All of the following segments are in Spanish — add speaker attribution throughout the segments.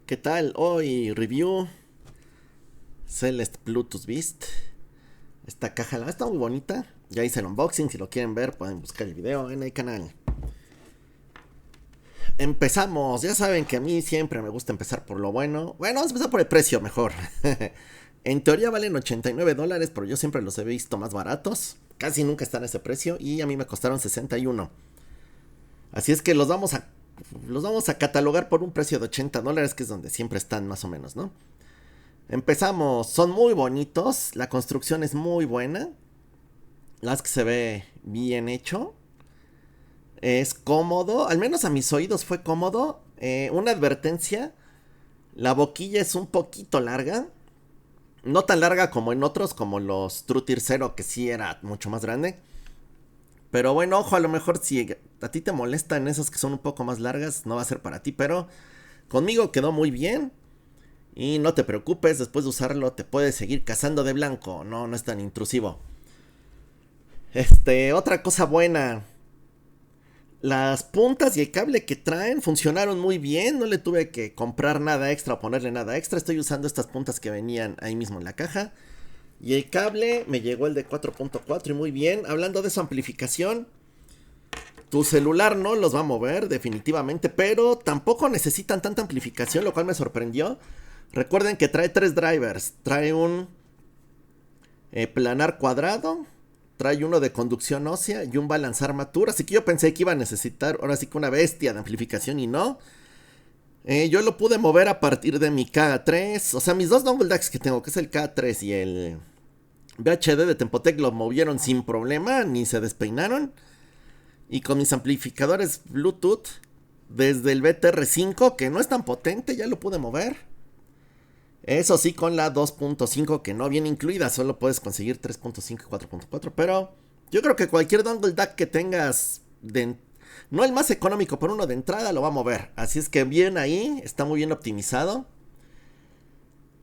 Speaker 1: ¿Qué tal? Hoy review Celeste Bluetooth Beast. Esta caja la está muy bonita. Ya hice el unboxing, si lo quieren ver pueden buscar el video en el canal. Empezamos, ya saben que a mí siempre me gusta empezar por lo bueno. Bueno, vamos a empezar por el precio mejor. En teoría valen $89, pero yo siempre los he visto más baratos. Casi nunca están a ese precio y a mí me costaron 61. Así es que los vamos a catalogar por un precio de $80, que es donde siempre están más o menos, ¿no? Empezamos, son muy bonitos, la construcción es muy buena, las que se ve bien hecho, es cómodo, al menos a mis oídos fue cómodo. Una advertencia, la boquilla es un poquito larga, no tan larga como en otros, como los Truetir Zero, que sí era mucho más grande. Pero bueno, ojo, a lo mejor si a ti te molestan esas que son un poco más largas, no va a ser para ti, pero conmigo quedó muy bien. Y no te preocupes, después de usarlo te puedes seguir cazando de blanco, no es tan intrusivo. Otra cosa buena, las puntas y el cable que traen funcionaron muy bien, no le tuve que comprar nada extra o ponerle nada extra, estoy usando estas puntas que venían ahí mismo en la caja. Y el cable me llegó el de 4.4 y muy bien. Hablando de su amplificación, tu celular no los va a mover definitivamente, pero tampoco necesitan tanta amplificación, lo cual me sorprendió. Recuerden que trae 3 drivers. Trae un planar cuadrado, trae uno de conducción ósea y un balance armatura. Así que yo pensé que iba a necesitar ahora sí que una bestia de amplificación y no. Yo lo pude mover a partir de mi K3. O sea, mis dos dongle DACs que tengo, que es el K3 y el VHD de Tempotec, lo movieron sin problema, ni se despeinaron. Y con mis amplificadores Bluetooth, desde el BTR5, que no es tan potente, ya lo pude mover. Eso sí, con la 2.5 que no viene incluida, solo puedes conseguir 3.5 y 4.4. Pero yo creo que cualquier dongle DAC que tengas, no el más económico, pero uno de entrada, lo va a mover. Así es que bien ahí, está muy bien optimizado.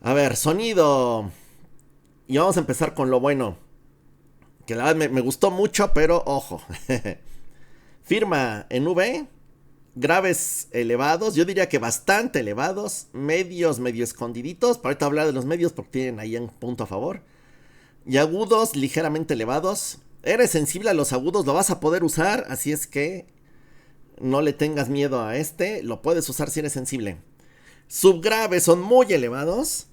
Speaker 1: A ver, sonido. Y vamos a empezar con lo bueno, que la verdad me gustó mucho, pero ojo. Firma en V, graves elevados, yo diría que bastante elevados, medios medio escondiditos, para ahorita hablar de los medios porque tienen ahí un punto a favor, y agudos ligeramente elevados. Eres sensible a los agudos, lo vas a poder usar, así es que no le tengas miedo a lo puedes usar si eres sensible. Subgraves son muy elevados,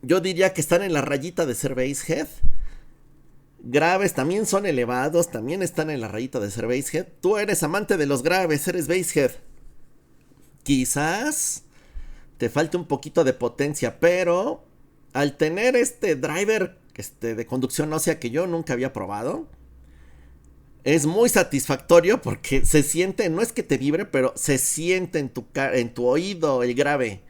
Speaker 1: yo diría que están en la rayita de ser basshead. Graves también son elevados, también están en la rayita de ser basshead. Tú eres amante de los graves, eres basshead. Quizás te falte un poquito de potencia, pero al tener este driver de conducción ósea que yo nunca había probado, es muy satisfactorio porque se siente, no es que te vibre, pero se siente en tu oído el grave.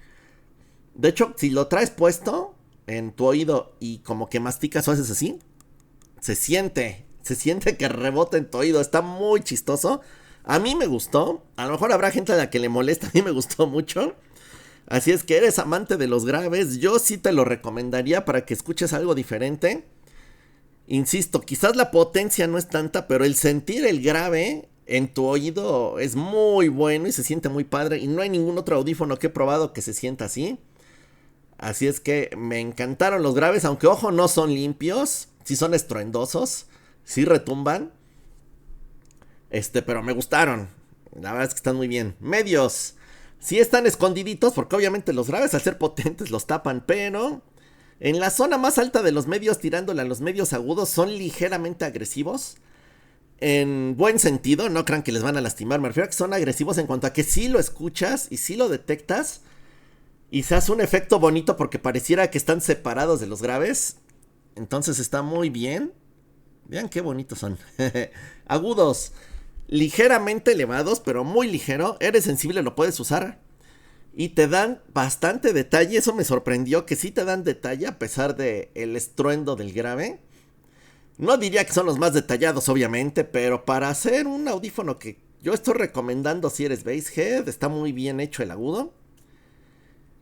Speaker 1: De hecho, si lo traes puesto en tu oído y como que masticas o haces así, se siente que rebota en tu oído, está muy chistoso. A mí me gustó, a lo mejor habrá gente a la que le molesta, a mí me gustó mucho. Así es que eres amante de los graves, yo sí te lo recomendaría para que escuches algo diferente. Insisto, quizás la potencia no es tanta, pero el sentir el grave en tu oído es muy bueno y se siente muy padre. Y no hay ningún otro audífono que he probado que se sienta así. Así es que me encantaron los graves, aunque ojo, no son limpios, sí son estruendosos, sí retumban. Pero me gustaron, la verdad es que están muy bien. Medios, sí están escondiditos, porque obviamente los graves al ser potentes los tapan, pero en la zona más alta de los medios, tirándole a los medios agudos, son ligeramente agresivos. En buen sentido, no crean que les van a lastimar, me refiero a que son agresivos en cuanto a que sí lo escuchas y sí lo detectas. Y se hace un efecto bonito porque pareciera que están separados de los graves. Entonces está muy bien. Vean qué bonitos son. Agudos, ligeramente elevados, pero muy ligero. Eres sensible, lo puedes usar. Y te dan bastante detalle. Eso me sorprendió, que sí te dan detalle a pesar del estruendo del grave. No diría que son los más detallados, obviamente, pero para hacer un audífono que yo estoy recomendando si eres basshead, está muy bien hecho el agudo.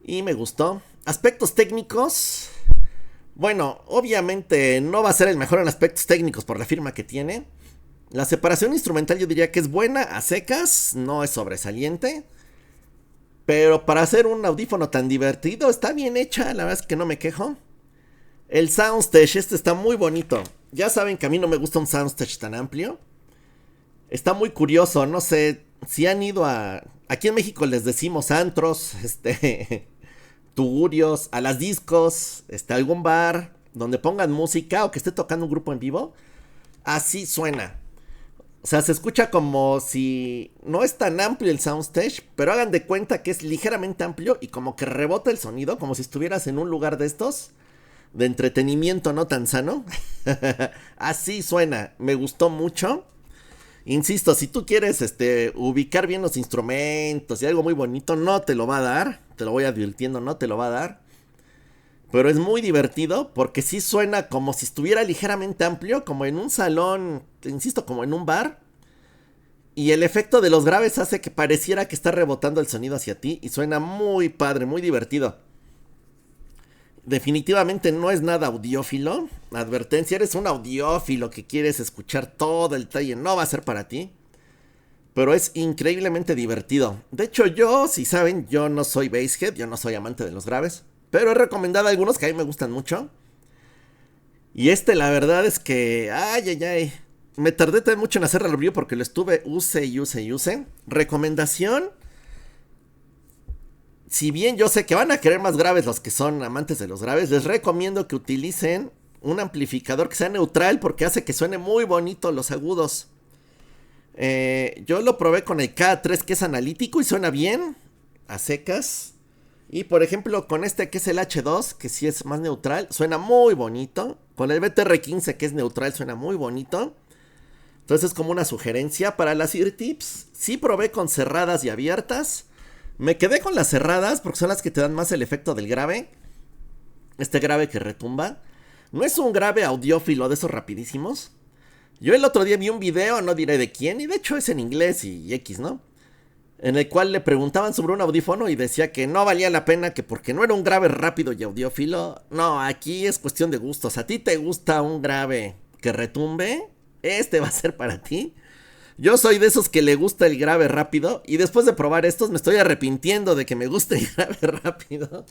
Speaker 1: Y me gustó. Aspectos técnicos. Bueno, obviamente no va a ser el mejor en aspectos técnicos por la firma que tiene. La separación instrumental yo diría que es buena a secas, no es sobresaliente. Pero para hacer un audífono tan divertido, está bien hecha, la verdad es que no me quejo. El soundstage, este está muy bonito. Ya saben que a mí no me gusta un soundstage tan amplio. Está muy curioso, no sé si han ido a... Aquí en México les decimos antros, tugurios, a las discos, algún bar donde pongan música o que esté tocando un grupo en vivo. Así suena. O sea, se escucha como si no es tan amplio el soundstage, pero hagan de cuenta que es ligeramente amplio y como que rebota el sonido, como si estuvieras en un lugar de estos, de entretenimiento no tan sano. Así suena, me gustó mucho. Insisto, si tú quieres ubicar bien los instrumentos y algo muy bonito, no te lo va a dar. Te lo voy advirtiendo, no te lo va a dar. Pero es muy divertido porque sí suena como si estuviera ligeramente amplio, como en un salón, insisto, como en un bar. Y el efecto de los graves hace que pareciera que está rebotando el sonido hacia ti y suena muy padre, muy divertido. Definitivamente no es nada audiófilo. Advertencia, eres un audiófilo que quieres escuchar todo el detalle, no va a ser para ti. Pero es increíblemente divertido. De hecho, yo, si saben, yo no soy basshead, yo no soy amante de los graves. Pero he recomendado algunos que a mí me gustan mucho. Y la verdad es que... Ay. Me tardé también mucho en hacer el review porque lo estuve use. Recomendación. Si bien yo sé que van a querer más graves los que son amantes de los graves, les recomiendo que utilicen un amplificador que sea neutral porque hace que suene muy bonito los agudos. Yo lo probé con el K3 que es analítico y suena bien, a secas. Y por ejemplo con que es el H2, que sí es más neutral, suena muy bonito. Con el BTR15 que es neutral suena muy bonito. Entonces es como una sugerencia para las ear tips. Sí probé con cerradas y abiertas. Me quedé con las cerradas porque son las que te dan más el efecto del grave. Grave que retumba. No es un grave audiófilo de esos rapidísimos. Yo el otro día vi un video, no diré de quién, y de hecho es en inglés y X, ¿no? En el cual le preguntaban sobre un audífono y decía que no valía la pena, que porque no era un grave rápido y audiófilo. No, aquí es cuestión de gustos. ¿A ti te gusta un grave que retumbe? Va a ser para ti. Yo soy de esos que le gusta el grave rápido y después de probar estos me estoy arrepintiendo de que me guste el grave rápido.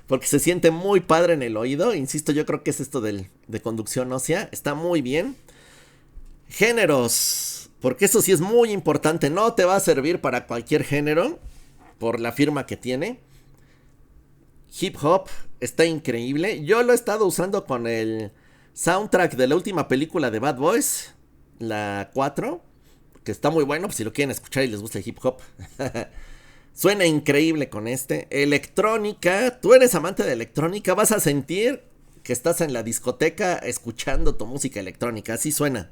Speaker 1: Porque se siente muy padre en el oído. Insisto, yo creo que es esto de conducción ósea. Está muy bien. Géneros, porque eso sí es muy importante, no te va a servir para cualquier género, por la firma que tiene. Hip hop está increíble, yo lo he estado usando con el soundtrack de la última película de Bad Boys, la 4, que está muy bueno, pues si lo quieren escuchar y les gusta el hip hop. Suena increíble con electrónica, tú eres amante de electrónica, vas a sentir que estás en la discoteca escuchando tu música electrónica, así suena.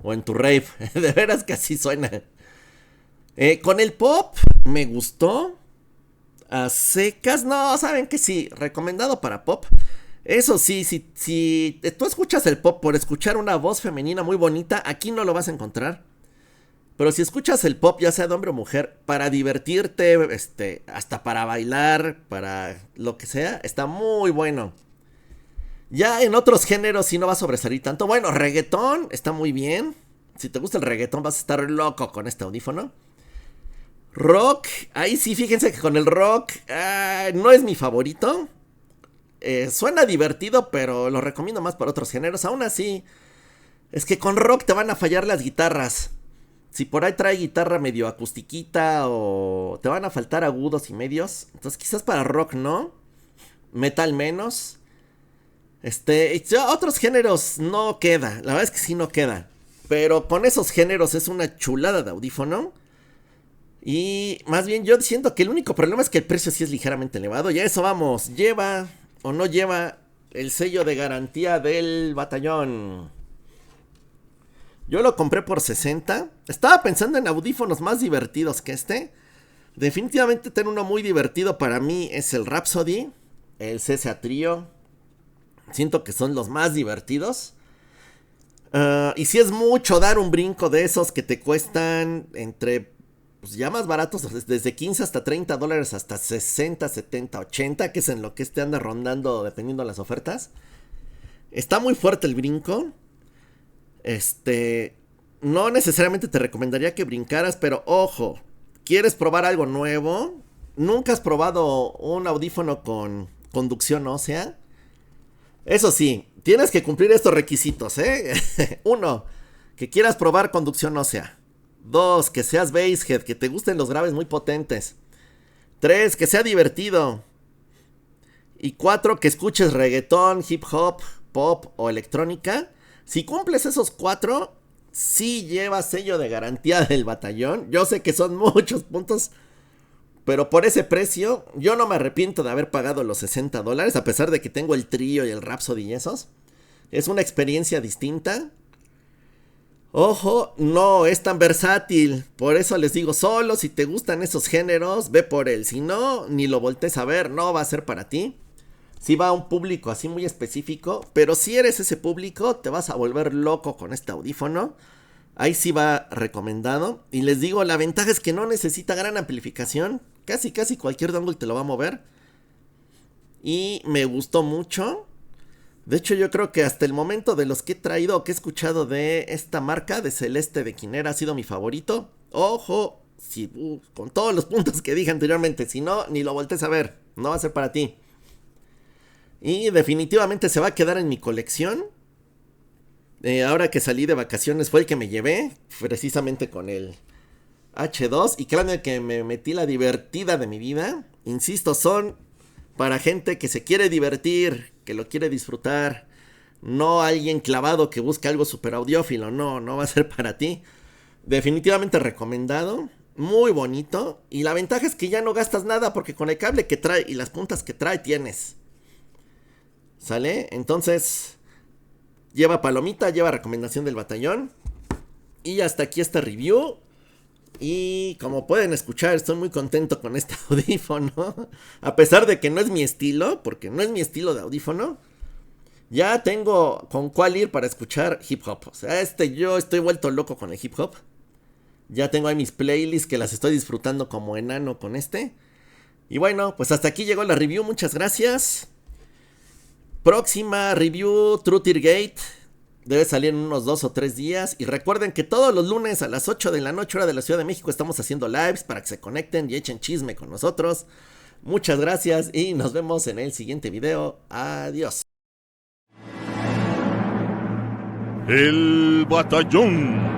Speaker 1: O en tu rave, de veras que así suena. Con el pop, me gustó. A secas, no, saben que sí, recomendado para pop. Eso sí, si tú escuchas el pop por escuchar una voz femenina muy bonita, aquí no lo vas a encontrar. Pero si escuchas el pop, ya sea de hombre o mujer, para divertirte, hasta para bailar, para lo que sea, está muy bueno. Ya en otros géneros sí no va a sobresalir tanto. Bueno, reggaetón está muy bien. Si te gusta el reggaetón vas a estar loco con este audífono. Rock, ahí sí, fíjense que con el rock no es mi favorito. Suena divertido, pero lo recomiendo más para otros géneros. Aún así, es que con rock te van a fallar las guitarras. Si por ahí trae guitarra medio acustiquita o te van a faltar agudos y medios. Entonces quizás para rock no. Metal menos. Ya otros géneros no queda, la verdad es que sí no queda. Pero con esos géneros es una chulada de audífono. Y más bien yo siento que el único problema es que el precio sí es ligeramente elevado. Y a eso vamos, lleva o no lleva el sello de garantía del batallón. Yo lo compré por 60. Estaba pensando en audífonos más divertidos que Definitivamente tener uno muy divertido para mí es el Rhapsody, el CSA Trio. Siento que son los más divertidos. Y si es mucho dar un brinco de esos que te cuestan entre, pues ya más baratos, desde 15 hasta $30, hasta 60, 70, 80, que es en lo que anda rondando dependiendo de las ofertas. Está muy fuerte el brinco. No necesariamente te recomendaría que brincaras, pero ojo, ¿quieres probar algo nuevo? ¿Nunca has probado un audífono con conducción ósea? Eso sí, tienes que cumplir estos requisitos, ¿eh? Uno, que quieras probar conducción ósea. Dos, que seas basshead, que te gusten los graves muy potentes. Tres, que sea divertido. Y cuatro, que escuches reggaetón, hip hop, pop o electrónica. Si cumples esos cuatro, sí llevas sello de garantía del batallón. Yo sé que son muchos puntos, pero por ese precio, yo no me arrepiento de haber pagado los $60, a pesar de que tengo el Trio y el Rhapsody y esos. Es una experiencia distinta. Ojo, no es tan versátil. Por eso les digo, solo si te gustan esos géneros, ve por él. Si no, ni lo voltees a ver, no va a ser para ti. Si va a un público así muy específico, pero si eres ese público, te vas a volver loco con este audífono. Ahí sí va recomendado. Y les digo, la ventaja es que no necesita gran amplificación. Casi cualquier dongle te lo va a mover. Y me gustó mucho. De hecho, yo creo que hasta el momento de los que he traído o que he escuchado de esta marca, de Celeste de Quinera, ha sido mi favorito. Ojo, si, con todos los puntos que dije anteriormente. Si no, ni lo voltees a ver. No va a ser para ti. Y definitivamente se va a quedar en mi colección. Ahora que salí de vacaciones fue el que me llevé. Precisamente con el H2. Y créanme que me metí la divertida de mi vida. Insisto, son para gente que se quiere divertir, que lo quiere disfrutar. No alguien clavado que busca algo super audiófilo. No, no va a ser para ti. Definitivamente recomendado. Muy bonito. Y la ventaja es que ya no gastas nada porque con el cable que trae y las puntas que trae tienes. ¿Sale? Entonces, lleva palomita, lleva recomendación del batallón. Y hasta aquí esta review. Y como pueden escuchar, estoy muy contento con este audífono. A pesar de que no es mi estilo, porque no es mi estilo de audífono. Ya tengo con cuál ir para escuchar hip hop. O sea, yo estoy vuelto loco con el hip hop. Ya tengo ahí mis playlists que las estoy disfrutando como enano con este. Y bueno, pues hasta aquí llegó la review. Muchas gracias. Próxima review, Truth Gate. Debe salir en unos 2 o 3 días. Y recuerden que todos los lunes a las 8 de la noche, hora de la Ciudad de México, estamos haciendo lives para que se conecten y echen chisme con nosotros. Muchas gracias y nos vemos en el siguiente video. Adiós.
Speaker 2: El batallón.